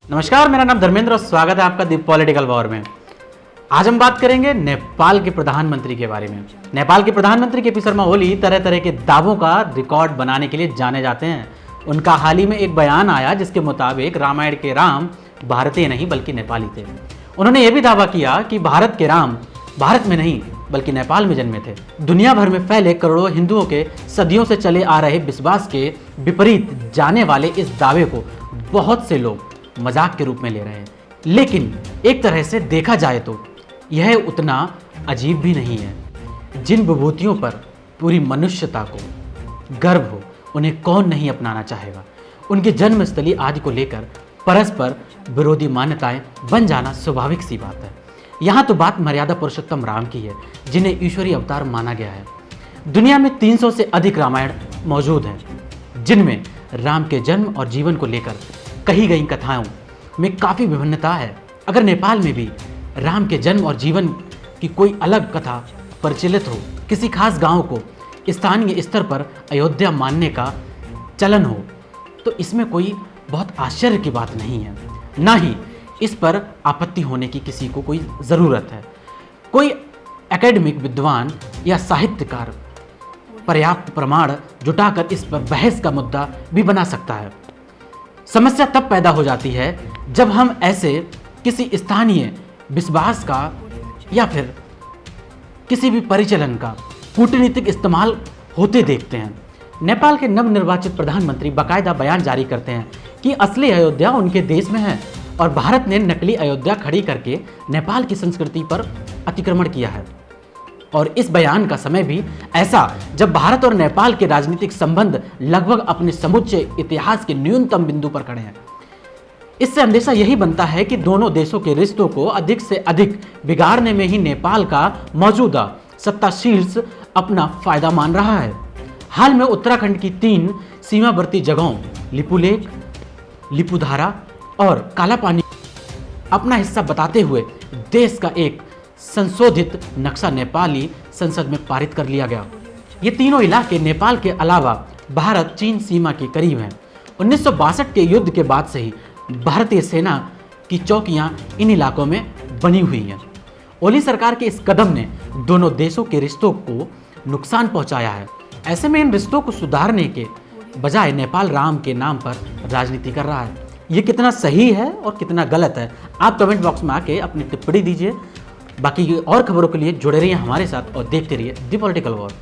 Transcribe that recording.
नमस्कार, मेरा नाम धर्मेंद्र और स्वागत है आपका दी पॉलिटिकल वॉर में। आज हम बात करेंगे नेपाल के प्रधानमंत्री के बारे में। नेपाल के प्रधानमंत्री केपी शर्मा ओली तरह तरह के दावों का रिकॉर्ड बनाने के लिए जाने जाते हैं। उनका हाल ही में एक बयान आया जिसके मुताबिक रामायण के राम भारतीय नहीं बल्कि नेपाली थे। उन्होंने यह भी दावा किया कि भारत के राम भारत में नहीं बल्कि नेपाल में जन्मे थे। दुनिया भर में फैले करोड़ों हिंदुओं के सदियों से चले आ रहे विश्वास के विपरीत जाने वाले इस दावे को बहुत से लोग मजाक के रूप में ले रहे हैं, लेकिन एक तरह से देखा जाए तो यह उतना अजीब भी नहीं है। जिन विभूतियों पर पूरी मनुष्यता को गर्व हो उन्हें कौन नहीं अपनाना चाहेगा। उनके जन्मस्थली आदि को लेकर परस्पर विरोधी मान्यताएं बन जाना स्वाभाविक सी बात है। यहाँ तो बात मर्यादा पुरुषोत्तम राम की है, जिन्हें ईश्वरीय अवतार माना गया है। दुनिया में 300 से अधिक रामायण मौजूद हैं, जिनमें राम के जन्म और जीवन को लेकर कही गई कथाओं में काफ़ी विभिन्नता है। अगर नेपाल में भी राम के जन्म और जीवन की कोई अलग कथा प्रचलित हो, किसी खास गांव को स्थानीय स्तर पर अयोध्या मानने का चलन हो, तो इसमें कोई बहुत आश्चर्य की बात नहीं है। ना ही इस पर आपत्ति होने की किसी को कोई ज़रूरत है। कोई एकेडमिक विद्वान या साहित्यकार पर्याप्त प्रमाण जुटाकर इस पर बहस का मुद्दा भी बना सकता है। समस्या तब पैदा हो जाती है जब हम ऐसे किसी स्थानीय विश्वास का या फिर किसी भी परिचलन का कूटनीतिक इस्तेमाल होते देखते हैं। नेपाल के नवनिर्वाचित प्रधानमंत्री बाकायदा बयान जारी करते हैं कि असली अयोध्या उनके देश में है और भारत ने नकली अयोध्या खड़ी करके नेपाल की संस्कृति पर अतिक्रमण किया है। और इस बयान का समय भी ऐसा जब भारत और नेपाल के राजनीतिक संबंध लगभग अपने समुच्चय इतिहास के न्यूनतम बिंदु पर खड़े हैं। इससे अंदेशा यही बनता है कि दोनों देशों के रिश्तों को अधिक से अधिक बिगाड़ने में ही नेपाल का मौजूदा सत्ता शीर्ष अपना फायदा मान रहा है। हाल में उत्तराखंड की 3 सीमावर्ती जगहों लिपुलेख, लिपुधारा और कालापानी अपना हिस्सा बताते हुए देश का एक संशोधित नक्शा नेपाली संसद में पारित कर लिया गया। ये तीनों इलाके नेपाल के अलावा भारत चीन सीमा के करीब हैं। 1962 के युद्ध के बाद से ही भारतीय सेना की चौकियां इन इलाकों में बनी हुई हैं। ओली सरकार के इस कदम ने दोनों देशों के रिश्तों को नुकसान पहुंचाया है। ऐसे में इन रिश्तों को सुधारने के बजाय नेपाल राम के नाम पर राजनीति कर रहा है। ये कितना सही है और कितना गलत है, आप कमेंट बॉक्स में आके अपनी टिप्पणी दीजिए। बाकी और खबरों के लिए जुड़े रहिए हमारे साथ और देखते रहिए दी पॉलिटिकल वॉर।